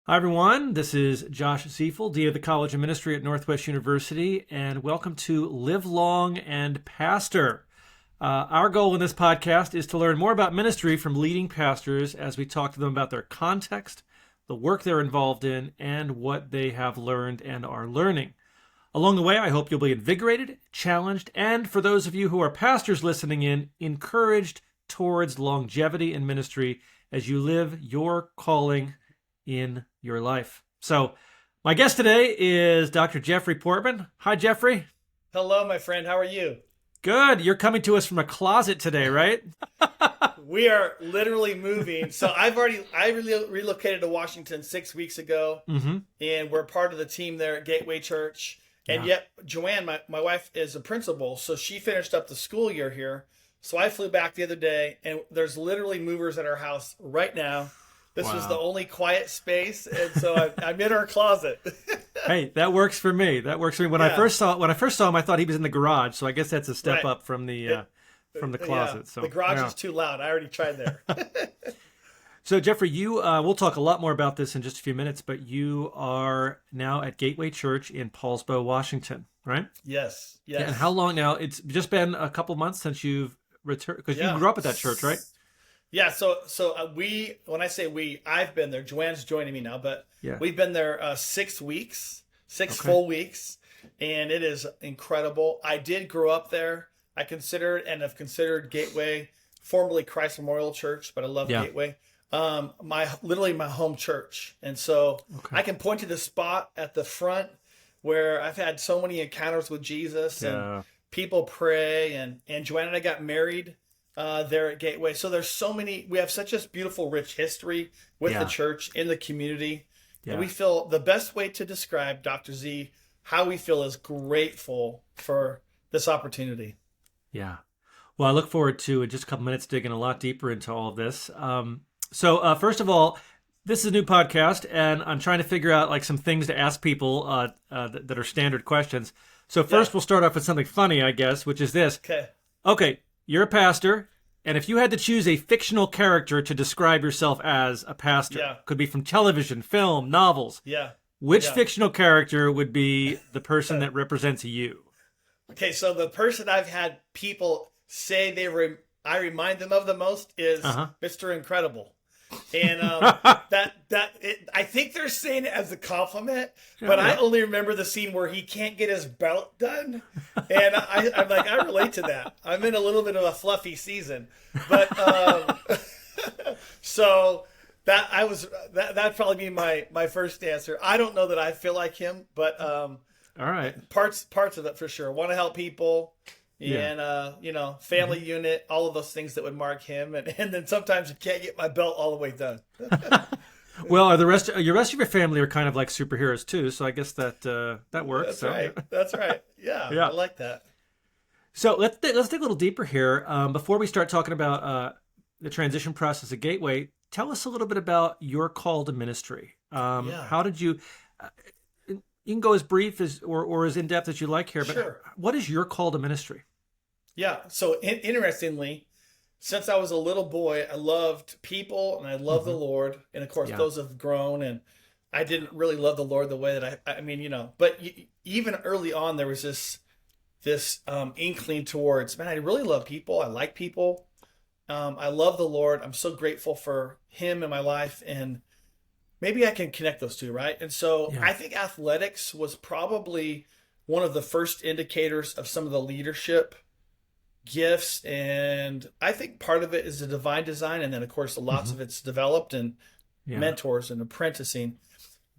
Hi, everyone. This is Josh Ziefel, Dean of the College of Ministry at Northwest University, and welcome to Live Long and Pastor. Our goal in this podcast is to learn more about ministry from leading pastors as we talk to them about their context, the work they're involved in, and what they have learned and are learning. Along the way, I hope you'll be invigorated, challenged, and for those of you who are pastors listening in, encouraged towards longevity in ministry as you live your calling in your life. So, my guest today is Dr. Jeffery Portmann. Hi, Jeffrey. Hello, my friend. How are you? Good. You're coming to us from a closet today, right? We are literally moving. So I relocated to Washington 6 weeks ago, and we're part of the team there at Gateway Church. And yet, Joanne, my wife, is a principal, so she finished up the school year here. So I flew back the other day, and there's literally movers at our house right now. This was the only quiet space, and so I'm in our closet. Hey, that works for me. When I first saw him, I thought he was in the garage. So I guess that's a step up from the closet. Yeah, so the garage is too loud. I already tried there. So Jeffrey, we'll talk a lot more about this in just a few minutes, but you are now at Gateway Church in Poulsbo, Washington, right? Yes. Yeah, and how long now? It's just been a couple months since you've returned, because you grew up at that church, right? Yeah, so when I say we, I've been there. Joanne's joining me now, but we've been there 6 weeks, full weeks, and it is incredible. I did grow up there. I considered and have considered Gateway, formerly Christ Memorial Church, but I love Gateway. My home church, and so I can point to the spot at the front where I've had so many encounters with Jesus and people pray, and Joanne and I got married there at Gateway. So there's so many, we have such a beautiful, rich history with the church in the community. Yeah. And we feel the best way to describe, Dr. Z, how we feel is grateful for this opportunity. Yeah. Well, I look forward to in just a couple minutes digging a lot deeper into all of this. So first of all, this is a new podcast, and I'm trying to figure out like some things to ask people that are standard questions. So first we'll start off with something funny, I guess, which is this. Okay. You're a pastor, and if you had to choose a fictional character to describe yourself as a pastor, could be from television, film, novels. Which fictional character would be the person that represents you? Okay, so the person I've had people say I remind them of the most is Mr. Incredible. And I think they're saying it as a compliment, but I only remember the scene where he can't get his belt done, and I'm like, I relate to that. I'm in a little bit of a fluffy season, but so that'd probably be my first answer. I don't know that I feel like him, but all right, parts of it for sure. Want to help people. And, family unit, all of those things that would mark him. And then sometimes you can't get my belt all the way done. Well, your rest of your family are kind of like superheroes too. So I guess that works. That's right. Yeah. I like that. So let's dig a little deeper here. Before we start talking about the transition process at Gateway, tell us a little bit about your call to ministry. How did you... You can go as brief as or as in-depth as you like here, but what is your call to ministry? Yeah, so interestingly, since I was a little boy, I loved people and I loved the Lord. And of course, those have grown, and I didn't really love the Lord the way that but even early on, there was this inkling towards, man, I really love people. I like people. I love the Lord. I'm so grateful for him in my life, and maybe I can connect those two, right? And so I think athletics was probably one of the first indicators of some of the leadership gifts. And I think part of it is the divine design. And then, of course, lots of it's developed and mentors and apprenticing.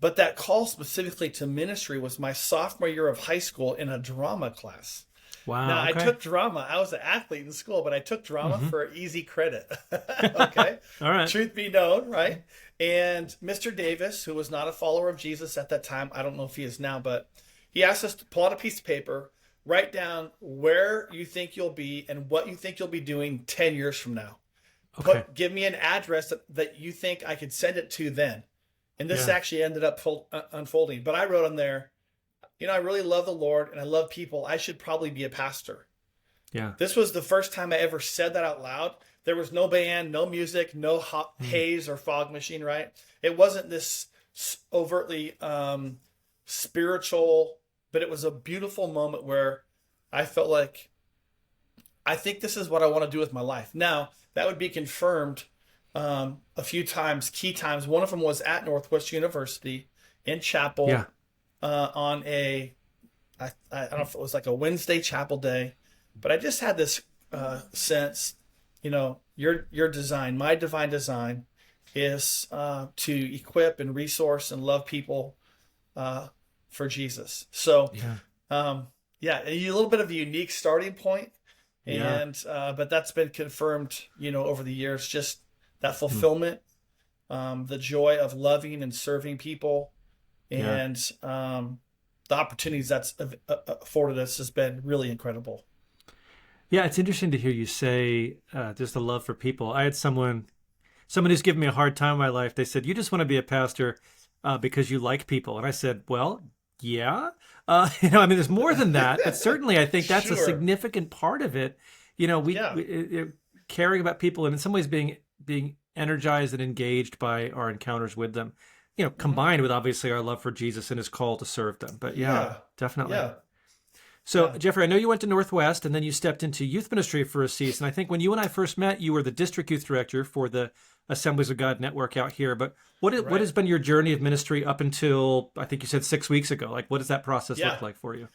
But that call specifically to ministry was my sophomore year of high school in a drama class. Wow. Now, I took drama. I was an athlete in school, but I took drama for easy credit. Okay. All right. Truth be known, right? And Mr. Davis, who was not a follower of Jesus at that time, I don't know if he is now, but he asked us to pull out a piece of paper, write down where you think you'll be and what you think you'll be doing 10 years from now. Okay. Give me an address that you think I could send it to then. And this actually ended up unfolding. But I wrote on there, I really love the Lord and I love people. I should probably be a pastor. Yeah. This was the first time I ever said that out loud. There was no band, no music, no haze or fog machine, right? It wasn't this overtly spiritual, but it was a beautiful moment where I felt like I think this is what I want to do with my life. Now, that would be confirmed a few times, key times. One of them was at Northwest University in chapel Yeah. on I don't know if it was like a Wednesday chapel day, but I just had this sense, your design, my divine design is to equip and resource and love people for Jesus. So, Yeah. a little bit of a unique starting point. Yeah. And but that's been confirmed, over the years, just that fulfillment, the joy of loving and serving people, and the opportunities that's afforded us has been really incredible. Yeah, it's interesting to hear you say just the love for people. I had someone who's given me a hard time in my life. They said, "You just want to be a pastor because you like people," and I said, "Well, yeah, there's more than that, but certainly I think that's a Sure. significant part of it. We caring about people, and in some ways being energized and engaged by our encounters with them, combined with obviously our love for Jesus and his call to serve them. But yeah, definitely. Yeah. So, Jeffrey, I know you went to Northwest and then you stepped into youth ministry for a season. I think when you and I first met, you were the district youth director for the Assemblies of God network out here. But what has been your journey of ministry up until, I think you said 6 weeks ago? Like, what does that process look like for you?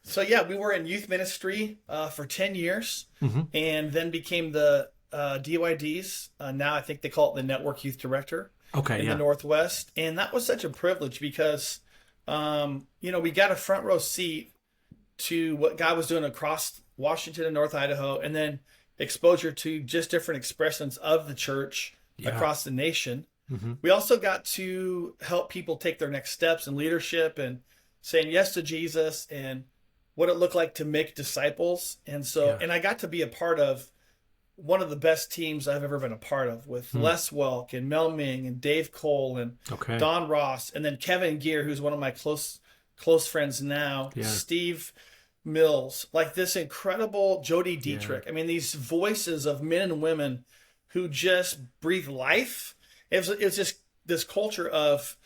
So, we were in youth ministry for 10 years and then became the DYDs. Now I think they call it the network youth director in the Northwest. And that was such a privilege because, we got a front row seat to what God was doing across Washington and North Idaho, and then exposure to just different expressions of the church across the nation. We also got to help people take their next steps in leadership and saying yes to Jesus and what it looked like to make disciples. And so, and I got to be a part of one of the best teams I've ever been a part of with Les Welk and Mel Ming and Dave Cole and Don Ross, and then Kevin Gear, who's one of my close friends now, Steve Mills, like this incredible Jody Dietrich. I mean, these voices of men and women who just breathe life. It was just this culture of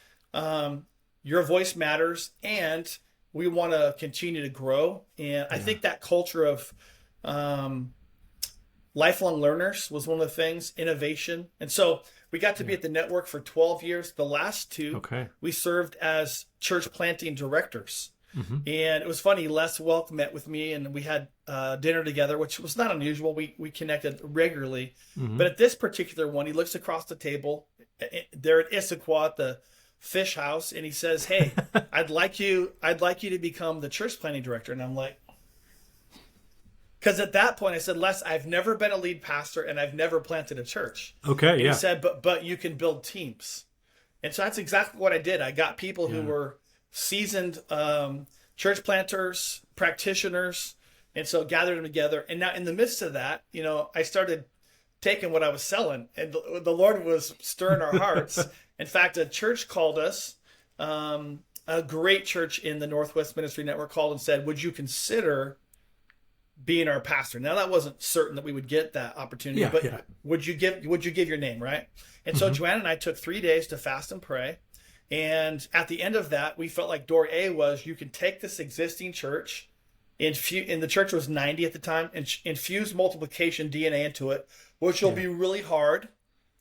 your voice matters and we want to continue to grow. And I think that culture of lifelong learners was one of the things, innovation. And so we got to be at the network for 12 years. The last two, we served as church planting directors. And it was funny, Les Welk met with me and we had dinner together, which was not unusual. We connected regularly. But at this particular one, he looks across the table there at Issaquah at the Fish House, and he says, "Hey, I'd like you to become the church planting director." And I'm like, because at that point I said, "Les, I've never been a lead pastor and I've never planted a church." And he said, but you can build teams. And so that's exactly what I did. I got people who were seasoned church planters, practitioners, and so gathered them together. And now in the midst of that, I started taking what I was selling, and the Lord was stirring our hearts. In fact, a church called us, a great church in the Northwest Ministry Network called and said, "Would you consider being our pastor?" Now that wasn't certain that we would get that opportunity, but would you give your name, right? And so Joanna and I took 3 days to fast and pray. And at the end of that, we felt like door A was you can take this existing church, and the church was 90 at the time, and infuse multiplication DNA into it, which will be really hard.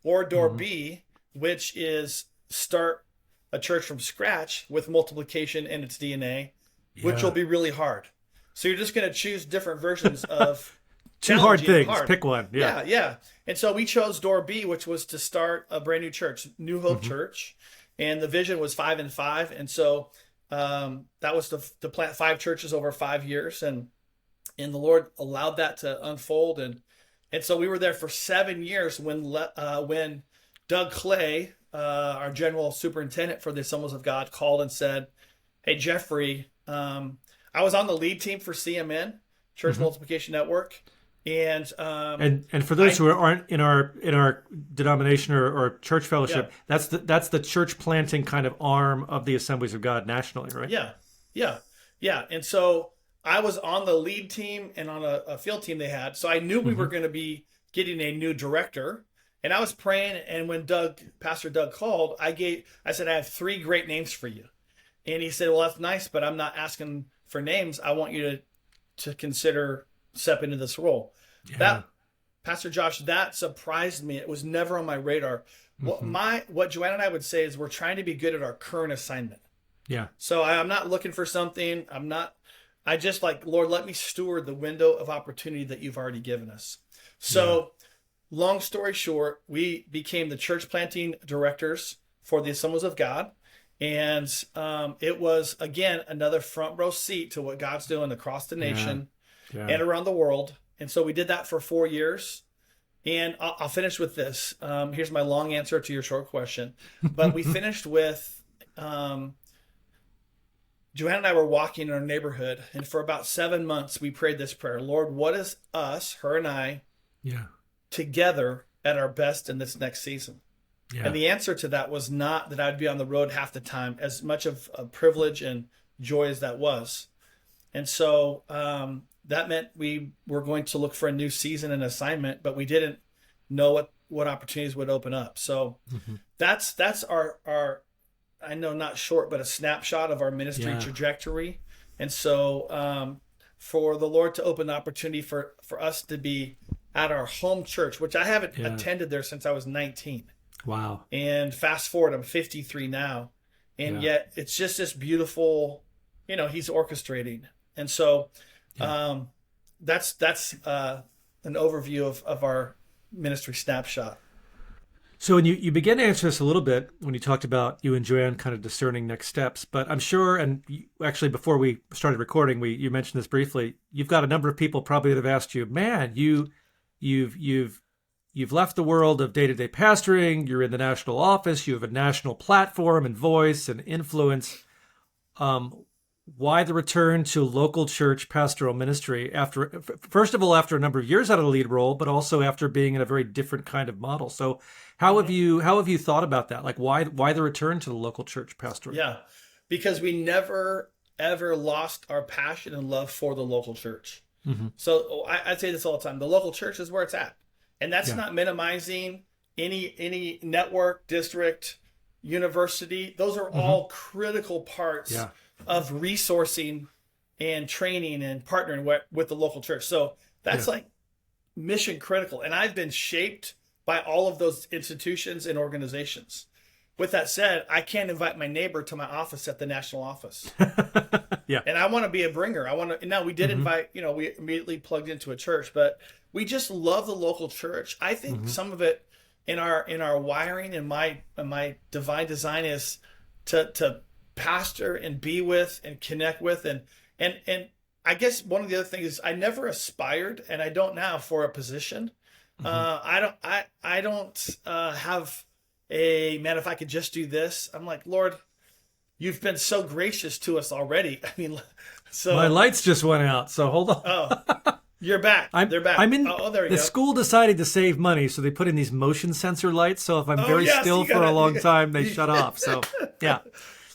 Or door B, which is start a church from scratch with multiplication in its DNA, which will be really hard. So you're just going to choose different versions of two hard things. Pick one. Yeah. And so we chose door B, which was to start a brand new church, New Hope Church. And the vision was 5 and 5. And so that was to plant 5 churches over 5 years. And the Lord allowed that to unfold. And so we were there for 7 years when Doug Clay, our general superintendent for the Assemblies of God, called and said, "Hey, Jeffrey, I was on the lead team for CMN, Church Multiplication Network. And for those who aren't in our denomination or church fellowship, that's the church planting kind of arm of the Assemblies of God nationally, right? Yeah. And so I was on the lead team and on a field team they had. So I knew we were going to be getting a new director. And I was praying, and when Pastor Doug called, I said, I have 3 great names for you. And he said, well, that's nice, but I'm not asking for names. I want you to consider stepping into this role. Yeah. That, Pastor Josh, that surprised me. It was never on my radar. What Joanna and I would say is we're trying to be good at our current assignment. Yeah. So I'm not looking for something. I just like, Lord, let me steward the window of opportunity that you've already given us. So long story short, we became the church planting directors for the Assemblies of God. And it was, again, another front row seat to what God's doing across the nation and around the world. And so we did that for 4 years. And I'll finish with this. Here's my long answer to your short question. But we finished with, Joanna and I were walking in our neighborhood. And for about 7 months, we prayed this prayer. Lord, what is us, her and I, together at our best in this next season? Yeah. And the answer to that was not that I'd be on the road half the time, as much of a privilege and joy as that was. And so that meant we were going to look for a new season and assignment, but we didn't know what opportunities would open up. So that's our I know not short, but a snapshot of our ministry trajectory. And so for the Lord to open the opportunity for us to be at our home church, which I haven't attended there since I was 19. Wow. And fast forward, I'm 53 now. And yet it's just this beautiful, he's orchestrating. And so that's an overview of our ministry snapshot. So when you began to answer this a little bit when you talked about you and Joanne kind of discerning next steps, but I'm sure, and actually before we started recording, you mentioned this briefly, you've got a number of people probably that have asked you, man, You've left the world of day-to-day pastoring. You're in the national office. You have a national platform and voice and influence. Why the return to local church pastoral ministry first of all, after a number of years out of the lead role, but also after being in a very different kind of model? So how have you thought about that? Like why the return to the local church pastoral? Yeah, because we never, ever lost our passion and love for the local church. So I say this all the time. The local church is where it's at. And that's not minimizing any network, district, university. Those are all critical parts of resourcing and training and partnering with the local church. So that's like mission critical. And I've been shaped by all of those institutions and organizations. With that said, I can't invite my neighbor to my office at the national office. And I want to be a bringer. Now we did invite, we immediately plugged into a church, but we just love the local church. I think some of it in our wiring and my divine design is to pastor and be with and connect with and I guess one of the other things is I never aspired, and I don't now, for a position. I don't have a man, if I could just do this. I'm like, Lord, you've been so gracious to us already. I mean, so my lights just went out, so hold on. Oh, you're back. They're back. I'm in. There you go. The school decided to save money, so they put in these motion sensor lights. So if I'm very still for a long time, they shut off. So yeah.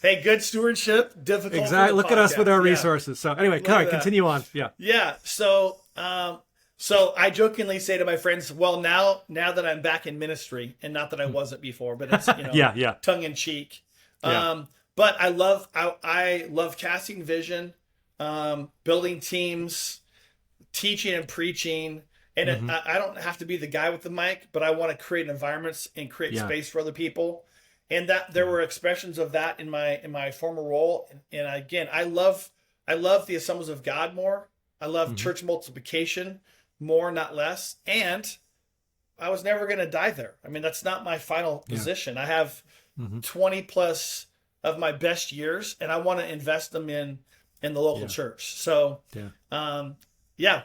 Hey, good stewardship. Difficult. Exactly. Look at us with our resources. So anyway, continue on. Yeah. Yeah. So I jokingly say to my friends, well, now that I'm back in ministry, and not that I wasn't before, but it's tongue in cheek. But I love casting vision, building teams, teaching and preaching. And I don't have to be the guy with the mic, but I want to create environments and create space for other people. And that there were expressions of that in my former role. And again, I love the Assemblies of God more. I love church multiplication more, not less. And I was never going to die there. I mean, that's not my final position. I have 20 plus of my best years, and I want to invest them in the local church. So,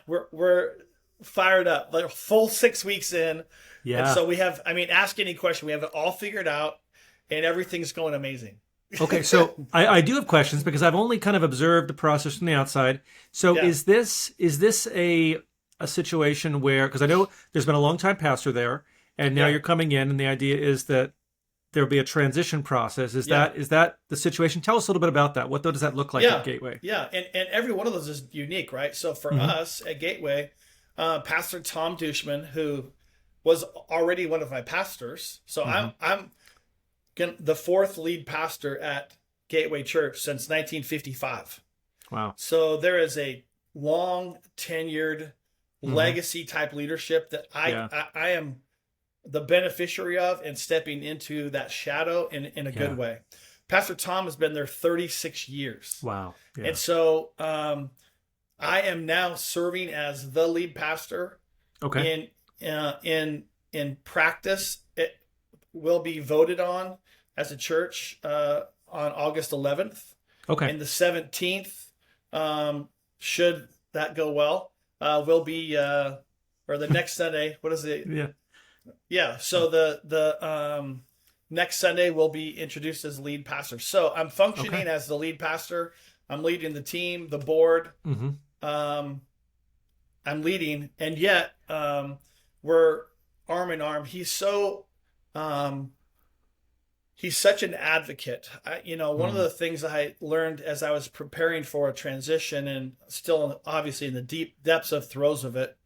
we're fired up. Like full 6 weeks in. Yeah. And so we have, ask any question. We have it all figured out, and everything's going amazing. Okay, so I do have questions because I've only kind of observed the process from the outside. So is this a situation where, because I know there's been a long time pastor there, and now you're coming in, and the idea is that there'll be a transition process. Is that the situation? Tell us a little bit about that. What does that look like at Gateway? Yeah, and every one of those is unique, right? So for us at Gateway, Pastor Tom Dushman, who was already one of my pastors. So I'm the fourth lead pastor at Gateway Church since 1955. Wow. So there is a long tenured legacy type leadership that I am the beneficiary of and stepping into that shadow in a good way. Pastor Tom has been there 36 years. Wow. Yeah. And so I am now serving as the lead pastor. Okay. In practice, it will be voted on as a church on August 11th. Okay. And the 17th, should that go well, will be or the next Sunday. What is it? Yeah. Yeah. So the next Sunday will be introduced as lead pastor. So I'm functioning as the lead pastor. I'm leading the team, the board. I'm leading, and yet we're arm in arm. He's such an advocate. One of the things I learned as I was preparing for a transition, and still obviously in the deep depths of throes of it,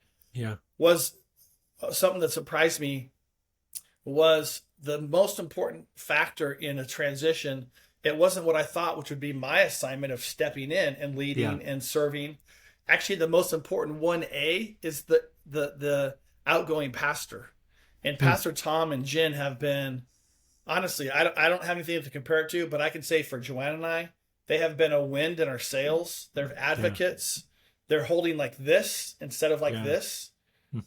was something that surprised me. Was the most important factor in a transition. It wasn't what I thought, which would be my assignment of stepping in and leading and serving. Actually, the most important 1A is the outgoing pastor. And Pastor Tom and Jen have been, honestly, I don't have anything to compare it to, but I can say for Joanne and I, they have been a wind in our sails. They're advocates. They're holding like this instead of like this.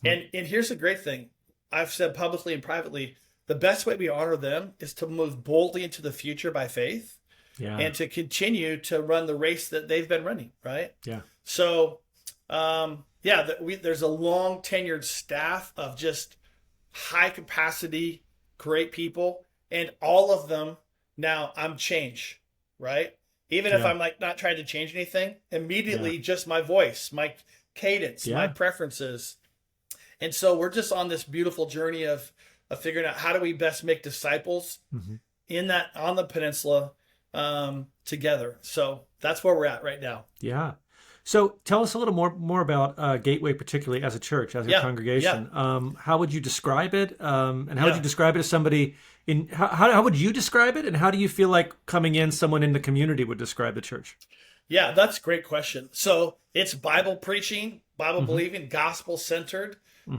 And here's the great thing. I've said publicly and privately, the best way we honor them is to move boldly into the future by faith and to continue to run the race that they've been running, right? Yeah. So, there's a long tenured staff of just high capacity, great people, and all of them now I'm change, right? Even if I'm like not trying to change anything, immediately just my voice, my cadence, my preferences. And so we're just on this beautiful journey of figuring out how do we best make disciples on the peninsula together. So that's where we're at right now. Yeah. So tell us a little more about Gateway, particularly as a church, as a congregation. How would you describe it? And how would you describe it as somebody how would you describe it? And how do you feel like coming in, someone in the community would describe the church? Yeah, that's a great question. So it's Bible preaching, Bible believing, gospel centered,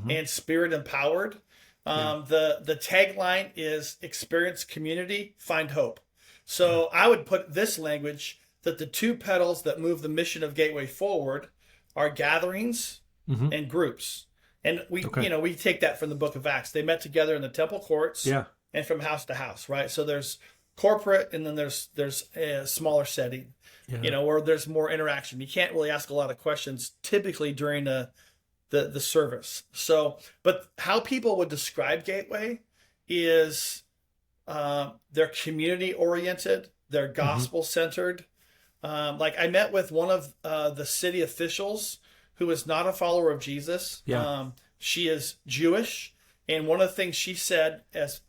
and spirit empowered. The tagline is experience community, find hope. So I would put this language that the two pedals that move the mission of Gateway forward are gatherings and groups. And we take that from the book of Acts. They met together in the temple courts and from house to house, right? So there's corporate, and then there's a smaller setting, where there's more interaction. You can't really ask a lot of questions typically during the service. So, but how people would describe Gateway is they're community oriented, they're gospel centered. Like I met with one of the city officials who is not a follower of Jesus. She is Jewish. And one of the things she said, as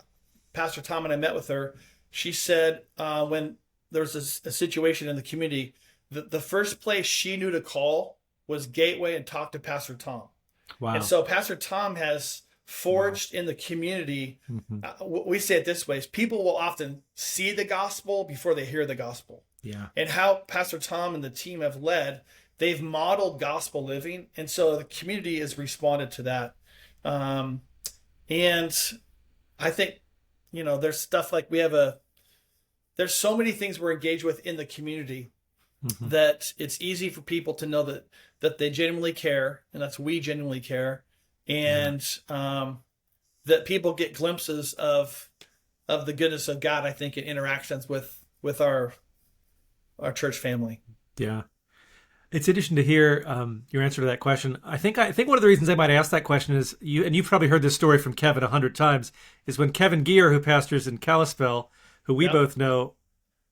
Pastor Tom and I met with her, she said when there was a situation in the community, the first place she knew to call was Gateway and talk to Pastor Tom. Wow. And so Pastor Tom has forged in the community. We say it this way: is people will often see the gospel before they hear the gospel. Yeah. And how Pastor Tom and the team have led, they've modeled gospel living. And so the community has responded to that. And I think, there's stuff like there's so many things we're engaged with in the community that it's easy for people to know that they genuinely care, and that's we genuinely care. And that people get glimpses of the goodness of God, I think, in interactions with our church family. Yeah. It's interesting to hear your answer to that question. I think one of the reasons I might ask that question is you've probably heard this story from Kevin 100 times, is when Kevin Gear, who pastors in Kalispell, who we both know,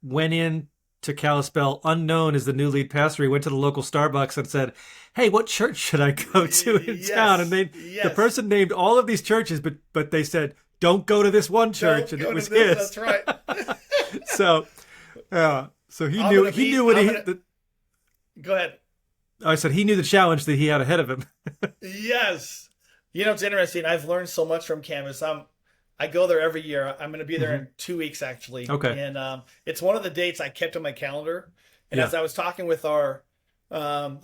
went in to Kalispell unknown as the new lead pastor. He went to the local Starbucks and said, "Hey, what church should I go to in town?" And the person named all of these churches, but they said, "Don't go to this one church," and it was his. That's right. So he knew what he. Go ahead. I said he knew the challenge that he had ahead of him. Yes. It's interesting. I've learned so much from Canvas. I go there every year. I'm going to be there in 2 weeks, actually. Okay. And it's one of the dates I kept on my calendar. And Yeah. as I was talking with our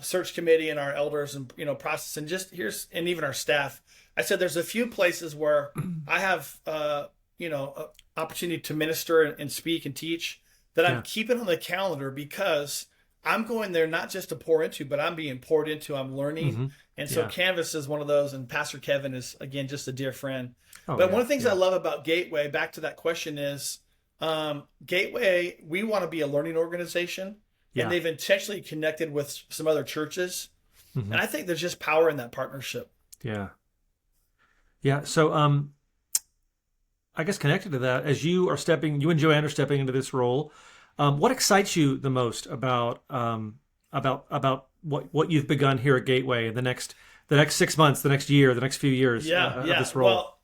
search committee and our elders and, process and even our staff, I said, there's a few places where I have, opportunity to minister and speak and teach that I'm keeping on the calendar because I'm going there not just to pour into, but I'm being poured into. I'm learning. And so Canvas is one of those. And Pastor Kevin is, again, just a dear friend. But one of the things I love about Gateway, back to that question, is Gateway, we want to be a learning organization. Yeah. And they've intentionally connected with some other churches. And I think there's just power in that partnership. Yeah. Yeah. So I guess connected to that, as you and Joanne are stepping into this role, what excites you the most about what you've begun here at Gateway in the next 6 months, the next year, the next few years of this role? Well,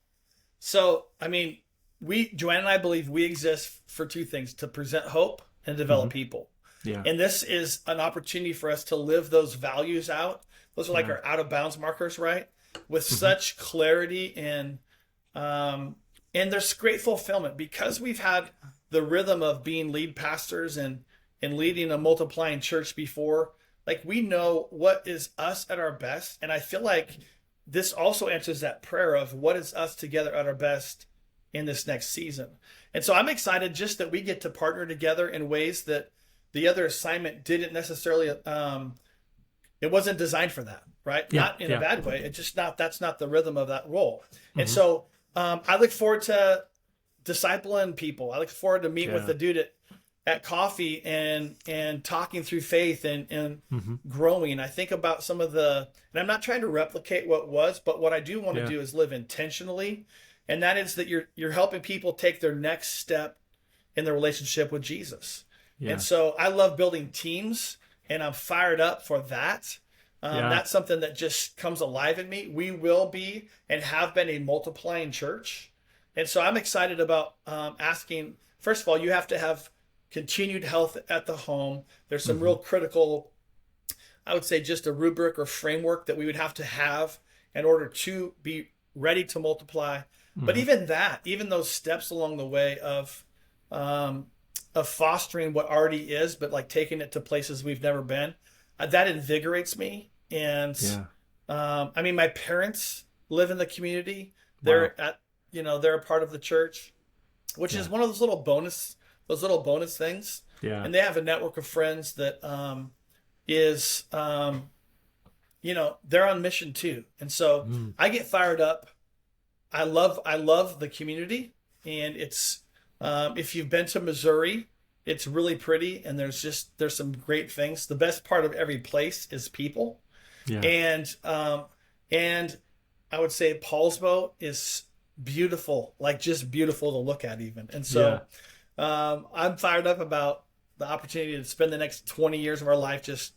so, Joanne and I believe we exist for two things: to present hope and develop people. Yeah. And this is an opportunity for us to live those values out. Those are like our out of bounds markers, right? With such clarity and there's great fulfillment because we've had the rhythm of being lead pastors and leading a multiplying church before. Like, we know what is us at our best. And I feel like this also answers that prayer of what is us together at our best in this next season. And so I'm excited just that we get to partner together in ways that the other assignment didn't necessarily, it wasn't designed for that, right? Yeah, Not in a bad way. It's just that's not the rhythm of that role. And so I look forward to discipling people. I look forward to meeting with the dude at coffee and talking through faith and growing. I think about some of and I'm not trying to replicate what was, but what I do want to do is live intentionally. And that is that you're helping people take their next step in their relationship with Jesus. Yeah. And so I love building teams, and I'm fired up for that. That's something that just comes alive in me. We will be and have been a multiplying church. And so I'm excited about asking, first of all, you have to have continued health at the home. There's some real critical, I would say, just a rubric or framework that we would have to have in order to be ready to multiply. But even those steps along the way of fostering what already is, but like taking it to places we've never been, that invigorates me. And my parents live in the community. They're they're a part of the church, which is one of those little bonus things. Yeah. And they have a network of friends that they're on mission too. And so I get fired up. I love the community, and it's if you've been to Missouri, it's really pretty, and there's some great things. The best part of every place is people. Yeah. And I would say Poulsbo is beautiful, like just beautiful to look at even. And so I'm fired up about the opportunity to spend the next 20 years of our life just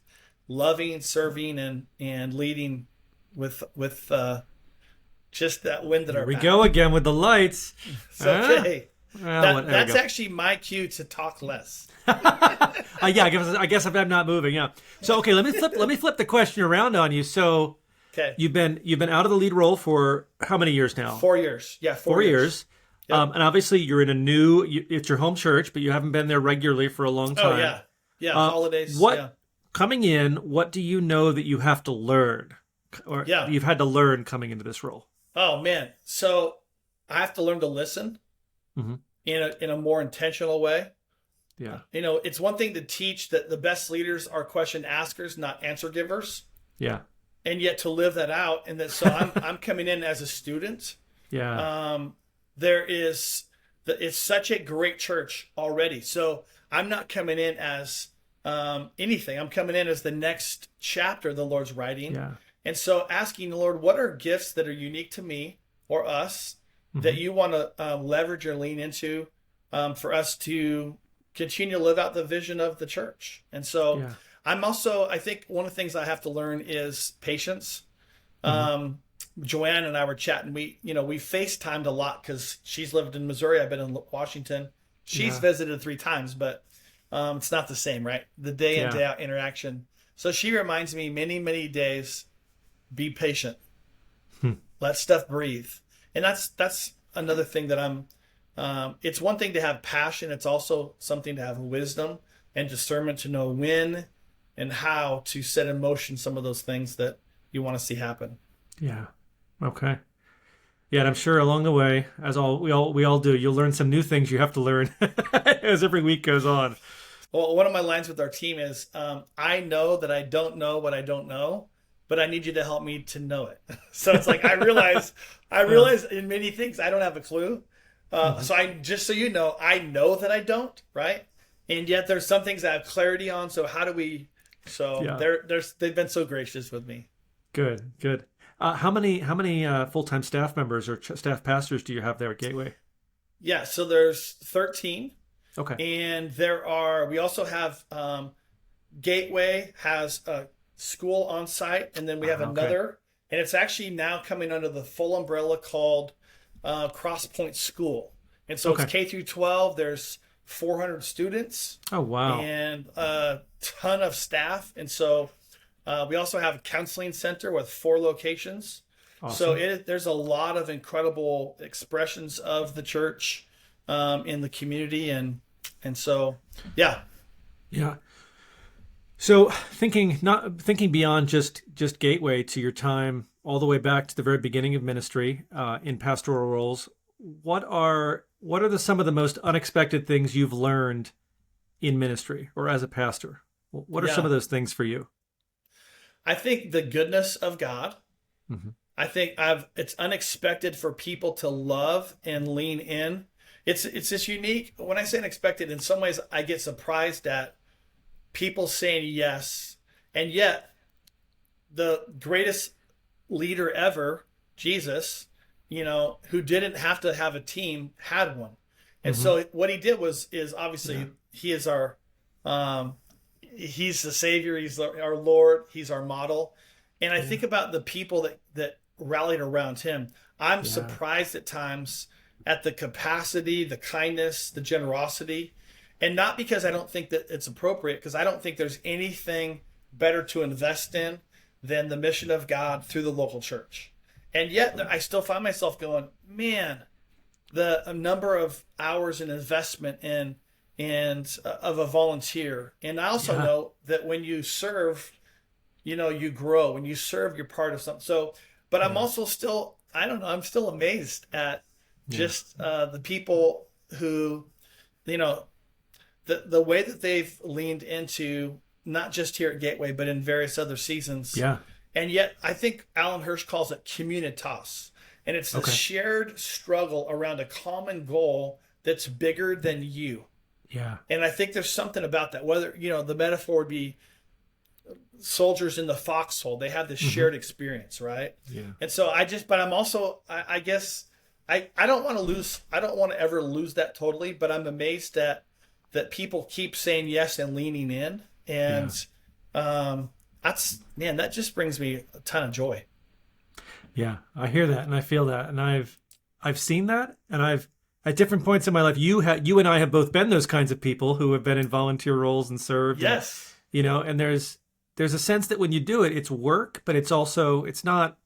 loving, serving, and leading with just that wind at our back. We go again with the lights. It's okay. That's actually my cue to talk less. I guess if I'm not moving. Yeah. So okay, let me flip the question around on you. So okay, you've been out of the lead role for how many years now? 4 years. Yeah, 4 years. Yep. And obviously you're in it's your home church, but you haven't been there regularly for a long time. Oh yeah, holidays. Coming in? What do you know that you have to learn, or you've had to learn coming into this role? Oh man, so I have to learn to listen in a more intentional way. Yeah, it's one thing to teach that the best leaders are question askers, not answer givers. Yeah, and yet to live that out, and that I'm coming in as a student. Yeah, it's such a great church already. So I'm not coming in as anything. I'm coming in as the next chapter the Lord's writing. Yeah. And so asking the Lord, what are gifts that are unique to me or us that you want to leverage or lean into for us to continue to live out the vision of the church? And so I think one of the things I have to learn is patience. Joanne and I were chatting. We FaceTimed a lot because she's lived in Missouri. I've been in Washington. She's visited 3 times, but it's not the same, right? The day in, day out interaction. So she reminds me many, many days, be patient. let stuff breathe. And that's another thing that it's one thing to have passion. It's also something to have wisdom and discernment to know when and how to set in motion some of those things that you want to see happen. Yeah. Okay. Yeah, and I'm sure along the way, as we all do, you'll learn some new things you have to learn as every week goes on. Well, one of my lines with our team is, I know that I don't know what I don't know, but I need you to help me to know it. So it's like, I realize in many things I don't have a clue. So just so you know, I know that I don't, right? And yet there's some things I have clarity on. So how do we, they've been so gracious with me. Good, good. How many full-time staff members or staff pastors do you have there at Gateway? Yeah, so there's 13. Okay. And we also have, Gateway has a school on site, and then we have another, and it's actually now coming under the full umbrella called Crosspoint School. And so it's K through 12. There's 400 students. Oh, wow. And a ton of staff. And so we also have a counseling center with 4 locations. Awesome. So there's a lot of incredible expressions of the church in the community, and so yeah. So thinking beyond just Gateway to your time all the way back to the very beginning of ministry in pastoral roles, what are some of the most unexpected things you've learned in ministry or as a pastor? What are some of those things for you? I think the goodness of God. Mm-hmm. I think it's unexpected for people to love and lean in. It's just unique. When I say unexpected, in some ways I get surprised at people saying yes, and yet the greatest leader ever, Jesus, who didn't have to have a team, had one. And so what he did is obviously he is our he's the Savior, he's our Lord, he's our model. And I think about the people that rallied around him. I'm surprised at times at the capacity, the kindness, the generosity, and not because I don't think that it's appropriate, because I don't think there's anything better to invest in than the mission of God through the local church. And yet I still find myself going, man, the number of hours and investment in of a volunteer. And I also know that when you serve, you grow. When you serve, you're part of something. So, but I'm also still, I don't know, I'm still amazed at just the people who, the way that they've leaned into, not just here at Gateway, but in various other seasons. Yeah. And yet I think Alan Hirsch calls it communitas. And it's the shared struggle around a common goal that's bigger than you. Yeah. And I think there's something about that, whether, the metaphor would be soldiers in the foxhole. They have this shared experience, right? Yeah. And so but I'm also, I guess, I don't want to ever lose that totally, but I'm amazed that people keep saying yes and leaning in. And that just brings me a ton of joy. Yeah, I hear that and I feel that, and I've seen that, and I've at different points in my life, you and I have both been those kinds of people who have been in volunteer roles and served. Yes. And, and there's a sense that when you do it, it's work, but it's not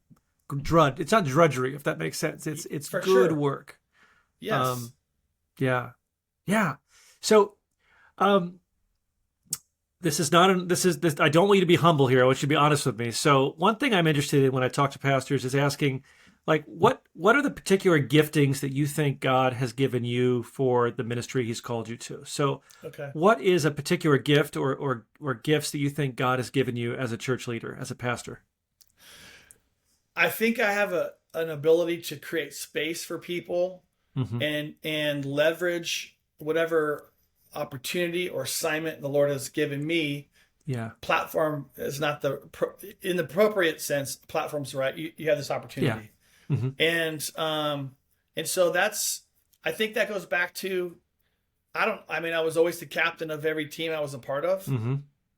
drudgery, if that makes sense. It's for good work. Yes. Yeah. So, this is I don't want you to be humble here. I want you to be honest with me. So one thing I'm interested in when I talk to pastors is asking, like, what are the particular giftings that you think God has given you for the ministry he's called you to? So what is a particular gift or gifts that you think God has given you as a church leader, as a pastor? I think I have an ability to create space for people and leverage whatever opportunity or assignment the Lord has given me. Yeah. Platform is not in the appropriate sense, platform's right. You have this opportunity. Yeah. And so I think that goes back to, I was always the captain of every team I was a part of.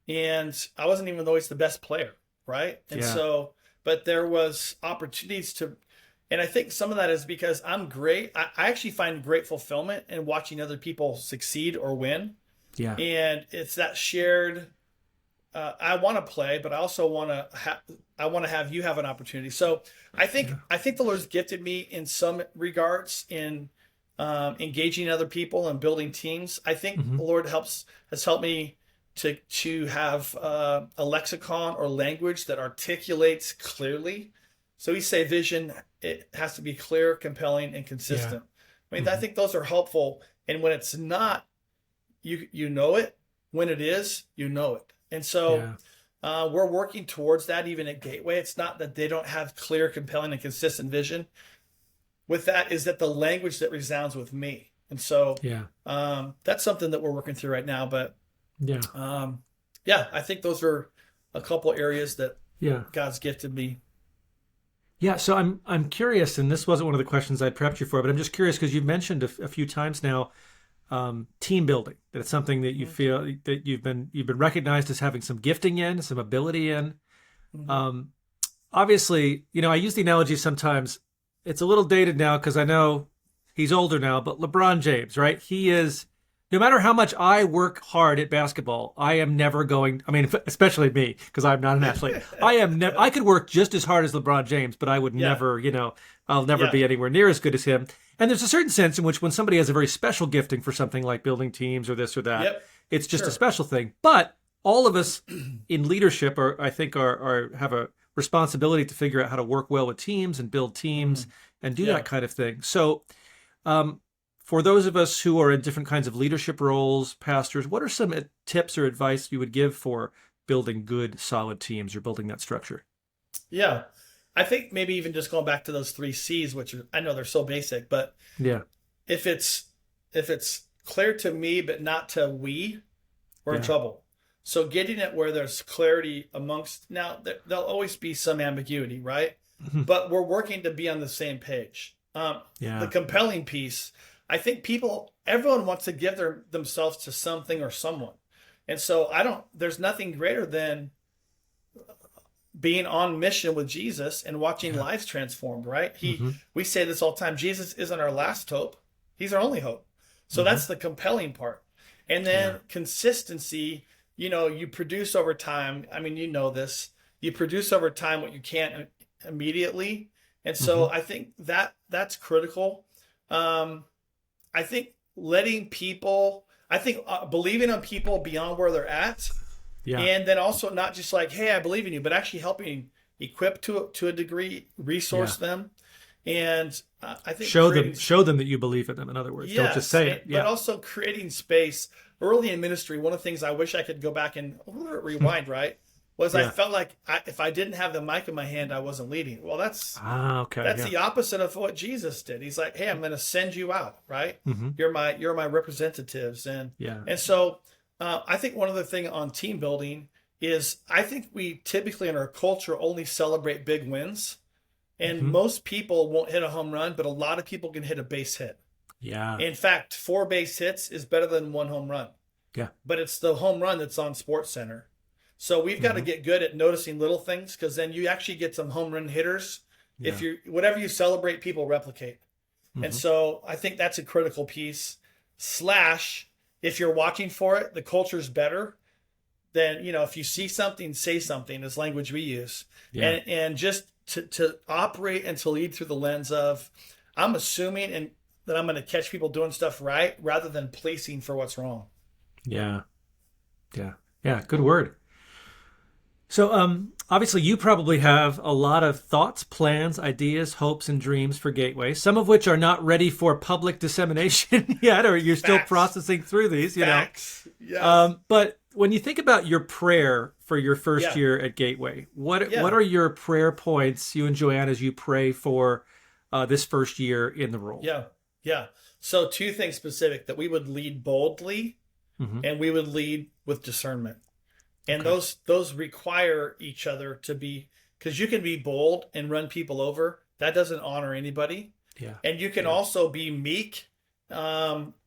And I wasn't even always the best player. Right. And so, but there was opportunities and I think some of that is because I'm great. I actually find great fulfillment in watching other people succeed or win. Yeah. And it's that shared I want to play, but I also want to have you have an opportunity. So I think the Lord's gifted me in some regards in engaging other people and building teams. I think the Lord has helped me to have a lexicon or language that articulates clearly. So we say vision, it has to be clear, compelling, and consistent. I mean, I think those are helpful. And when it's not, you know it. When it is, you know it. And so we're working towards that even at Gateway. It's not that they don't have clear, compelling, and consistent vision. With that is that the language that resounds with me. And so that's something that we're working through right now. But I think those are a couple areas that God's gifted me. Yeah, so I'm curious, and this wasn't one of the questions I'd prepped you for, but I'm just curious because you've mentioned a few times now team building. That it's something that you feel that you've been recognized as having some gifting in, some ability in. Obviously, I use the analogy sometimes. It's a little dated now because I know he's older now, but LeBron James, right? He is. No matter how much I work hard at basketball, I am never going. I mean, especially me, because I'm not an athlete. I could work just as hard as LeBron James, but I would never. I'll never be anywhere near as good as him. And there's a certain sense in which when somebody has a very special gifting for something like building teams or this or that, it's just a special thing. But all of us in leadership I think have a responsibility to figure out how to work well with teams and build teams and do that kind of thing. So for those of us who are in different kinds of leadership roles, pastors, what are some tips or advice you would give for building good, solid teams or building that structure? Yeah. I think maybe even just going back to those 3 C's, which I know they're so basic, but if it's clear to me but not to we, we're in trouble. So getting it where there's clarity amongst, now there'll always be some ambiguity, right? But we're working to be on the same page. The compelling piece, I think everyone wants to give themselves to something or someone. And so there's nothing greater than being on mission with Jesus and watching lives transformed, right? We say this all the time. Jesus isn't our last hope. He's our only hope. So that's the compelling part. And then consistency, you produce over time. I mean, this, you produce over time what you can't immediately. And so I think that's critical. I think believing on people beyond where they're at. And then also not just like, hey, I believe in you, but actually helping equip to a degree, resource them. And I think show them that you believe in them. In other words, don't just say it. But also creating space early in ministry. One of the things I wish I could go back and rewind, right, was I felt like if I didn't have the mic in my hand, I wasn't leading. Well, that's the opposite of what Jesus did. He's like, hey, I'm going to send you out, right? You're my representatives. And so I think one other thing on team building is I think we typically in our culture only celebrate big wins. And most people won't hit a home run, but a lot of people can hit a base hit. Yeah. In fact, 4 base hits is better than 1 home run. Yeah. But it's the home run that's on Sports Center. So we've got to get good at noticing little things, because then you actually get some home run hitters. If whatever you celebrate, people replicate. And so I think that's a critical piece. If you're watching for it, the culture's better. Then, if you see something, say something is language we use. Yeah. And just to operate and to lead through the lens of, I'm assuming that I'm going to catch people doing stuff right rather than policing for what's wrong. Yeah. Good word. So obviously you probably have a lot of thoughts, plans, ideas, hopes, and dreams for Gateway, some of which are not ready for public dissemination yet, or you're still processing through these, Yes. But when you think about your prayer for your first year at Gateway, what are your prayer points, you and Joanne, as you pray for this first year in the role? Yeah. So 2 things specific: that we would lead boldly and we would lead with discernment. And those require each other to be, because you can be bold and run people over. That doesn't honor anybody. Yeah. And you can also be meek,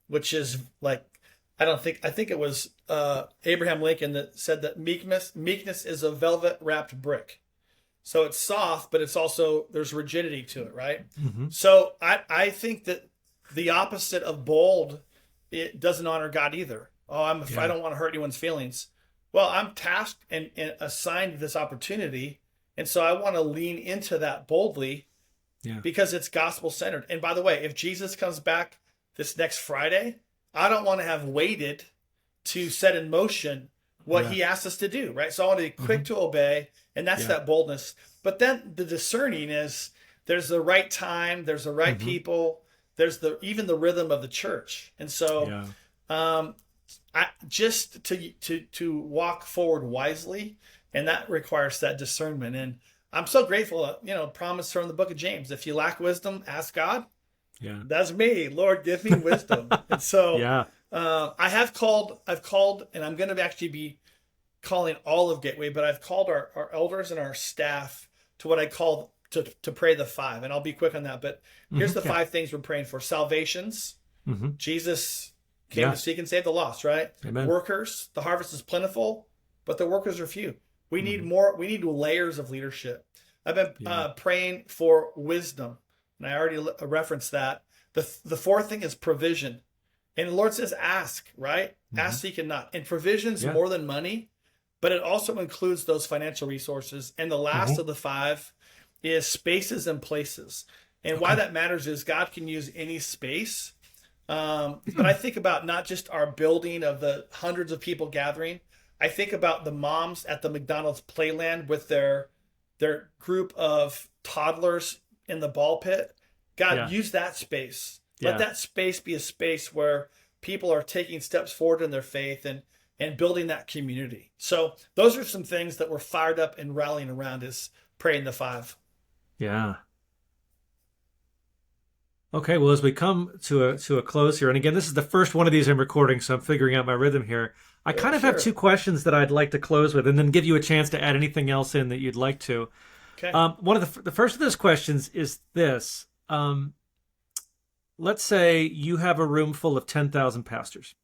which is like, I think it was Abraham Lincoln that said that meekness is a velvet wrapped brick. So it's soft, but it's also, there's rigidity to it, right? So I think that the opposite of bold, it doesn't honor God either. I don't want to hurt anyone's feelings. Well, I'm tasked and assigned this opportunity. And so I want to lean into that boldly Yeah. because it's gospel centered. And by the way, if Jesus comes back this next Friday, I don't want to have waited to set in motion what Yeah. he asked us to do, right? So I want to be quick to obey, and that's that boldness. But then the discerning is there's the right time, there's the right people, there's even the rhythm of the church. And so I just to walk forward wisely, and that requires that discernment. And I'm so grateful, promise from the book of James, if you lack wisdom, ask God. Yeah. That's me. Lord, give me wisdom. And so I've called, and I'm going to actually be calling all of Gateway, but I've called our elders and our staff to what I call to pray the five. And I'll be quick on that. But here's the five things we're praying for. Salvations. Jesus came to seek and save the lost, right? Amen. Workers. The harvest is plentiful, but the workers are few. We need more. We need layers of leadership. I've been praying for wisdom, and I already referenced that. The fourth thing is provision. And the Lord says, ask, right? Ask, seek, and knock. And provision's more than money, but it also includes those financial resources. And the last of the five is spaces and places. And why that matters is God can use any space. But I think about not just our building of the hundreds of people gathering. I think about the moms at the McDonald's playland with their group of toddlers in the ball pit. God, use that space. Let that space be a space where people are taking steps forward in their faith and building that community. So those are some things that we're fired up and rallying around, is praying the five. Yeah. Okay, well, as we come to a close here, and again, this is the first one of these I'm recording, so I'm figuring out my rhythm here. I kind of have two questions that I'd like to close with, and then give you a chance to add anything else in that you'd like to. Okay. One of the first of those questions is this. Let's say you have a room full of 10,000 pastors.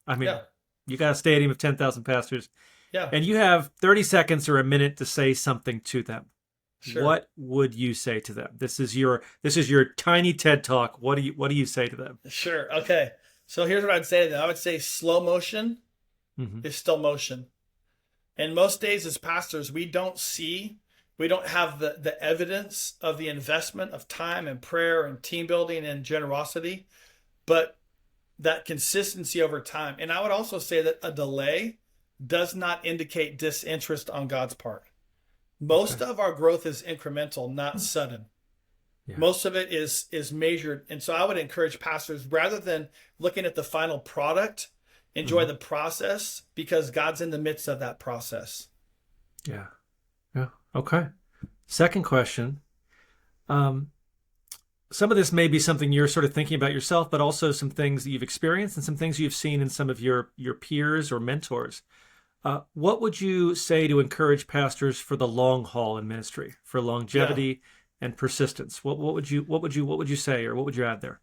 I mean, you got a stadium of 10,000 pastors. Yeah. And you have 30 seconds or a minute to say something to them. Sure. What would you say to them? This is your tiny TED Talk. What do you say to them? Sure. Okay. So here's what I'd say to them. I would say slow motion is still motion. And most days as pastors, we don't have the evidence of the investment of time and prayer and team building and generosity, but that consistency over time. And I would also say that a delay does not indicate disinterest on God's part. Most of our growth is incremental, not sudden. Yeah. Most of it is measured. And so I would encourage pastors, rather than looking at the final product, enjoy the process, because God's in the midst of that process. Yeah. Yeah. Okay. Second question. Some of this may be something you're sort of thinking about yourself, but also some things that you've experienced and some things you've seen in some of your peers or mentors. What would you say to encourage pastors for the long haul in ministry, for longevity and persistence? What would you say, or what would you add there?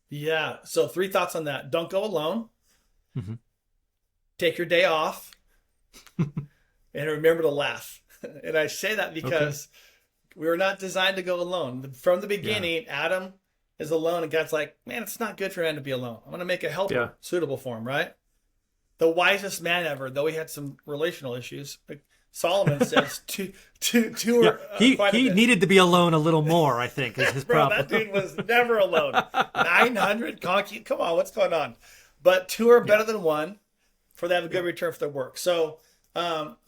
Yeah. So 3 thoughts on that. Don't go alone. Take your day off, and remember to laugh. And I say that because we were not designed to go alone. From the beginning, Adam is alone, and God's like, man, it's not good for man to be alone. I'm going to make a helper suitable for him, right? The wisest man ever, though he had some relational issues, Solomon says two are he needed to be alone a little more, I think, is his problem. That dude was never alone. 900 concubines. Come on, what's going on? But 2 are better than 1, for they have a good return for their work. So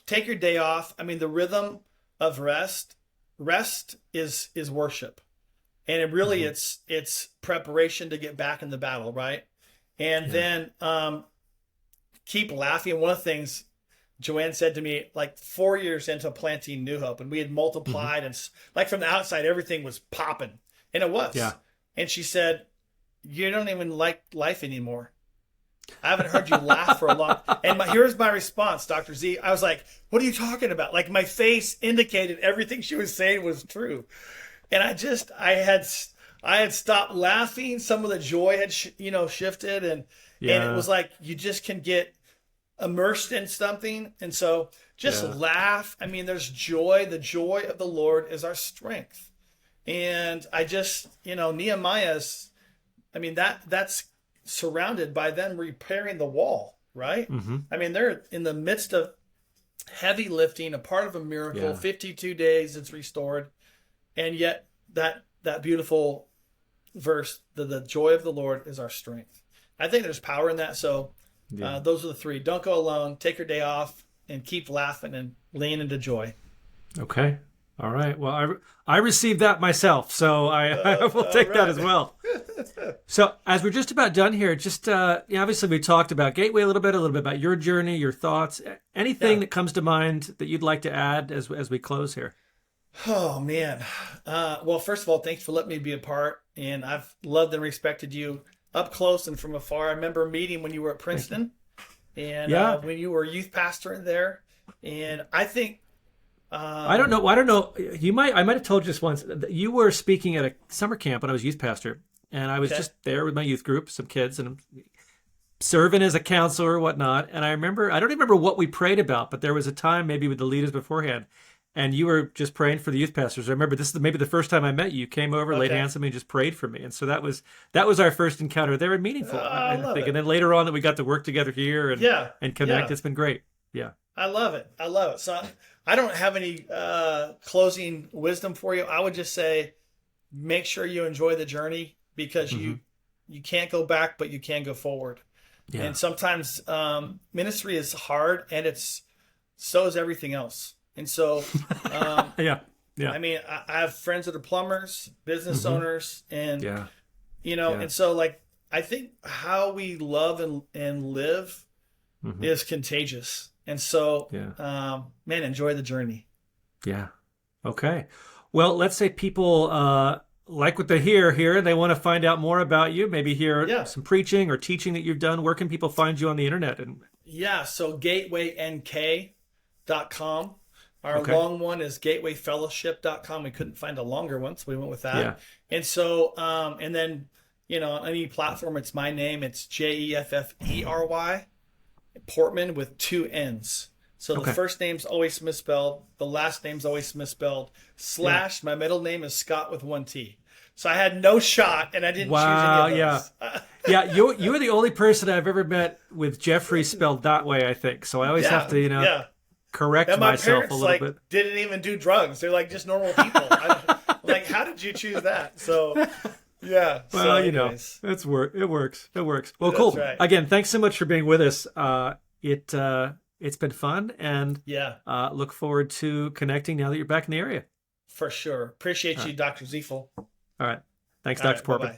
take your day off. I mean, the rhythm of rest is worship. And it really it's preparation to get back in the battle, right? And then keep laughing. One of the things Joanne said to me, like 4 years into planting New Hope, and we had multiplied, and like from the outside, everything was popping, and it was. Yeah. And she said, "You don't even like life anymore. I haven't heard you laugh for a long." And here's my response, Dr. Z. I was like, "What are you talking about?" Like, my face indicated everything she was saying was true, and I had stopped laughing. Some of the joy had shifted, and it was like you just can get immersed in something, and so just laugh. I mean, there's joy. The joy of the Lord is our strength, and I just Nehemiah's. I mean that's surrounded by them repairing the wall, right? I mean, they're in the midst of heavy lifting, a part of a miracle. Yeah. 52 days it's restored, and yet that beautiful verse, the joy of the Lord is our strength. I think there's power in that. So those are the three. Don't go alone. Take your day off and keep laughing and lean into joy. Okay. All right. Well, I received that myself, so I will take that as well. So as we're just about done here, just obviously we talked about Gateway a little bit about your journey, your thoughts, anything that comes to mind that you'd like to add as we close here. Oh man. Well, first of all, thanks for letting me be a part, and I've loved and respected you up close and from afar. I remember meeting when you were at Princeton, and when you were youth pastor in there, and I think. I don't know. I might have told you this once. You were speaking at a summer camp when I was youth pastor, and I was just there with my youth group, some kids, and serving as a counselor or whatnot. And I don't remember what we prayed about, but there was a time maybe with the leaders beforehand, and you were just praying for the youth pastors. I remember this is maybe the first time I met you. You came over, laid hands on me, and just prayed for me. And so that was our first encounter. They were meaningful, I think. And then later on that we got to work together here and connect. It's been great. Yeah. I love it. So I don't have any closing wisdom for you. I would just say, make sure you enjoy the journey, because you can't go back, but you can go forward. Yeah. And sometimes ministry is hard, and so is everything else. And so, yeah. I mean, I have friends that are plumbers, business owners, and and so like I think how we love and live is contagious. And so, man, enjoy the journey. Yeah. Okay. Well, let's say people like what they hear here. They want to find out more about you, maybe hear some preaching or teaching that you've done. Where can people find you on the internet? So gatewayNK.com. Our long one is gatewayfellowship.com. We couldn't find a longer one, so we went with that. Yeah. And so, and then, on any platform, it's my name. It's Jeffery Portmann with 2 N's. So the first name's always misspelled. The last name's always misspelled. / my middle name is Scott with 1 T. So I had no shot, and I didn't choose any of those. You were the only person I've ever met with Jeffrey spelled that way, I think. So I always have to, correct myself a little bit. Didn't even do drugs. They're like just normal people. Like, how did you choose that? So... Yeah. Well, it works. Well, cool. Right. Again, thanks so much for being with us. It's been fun, and look forward to connecting now that you're back in the area. For sure. Appreciate you, Dr. Ziefel. All right. Thanks, Dr. Portmann. Bye-bye.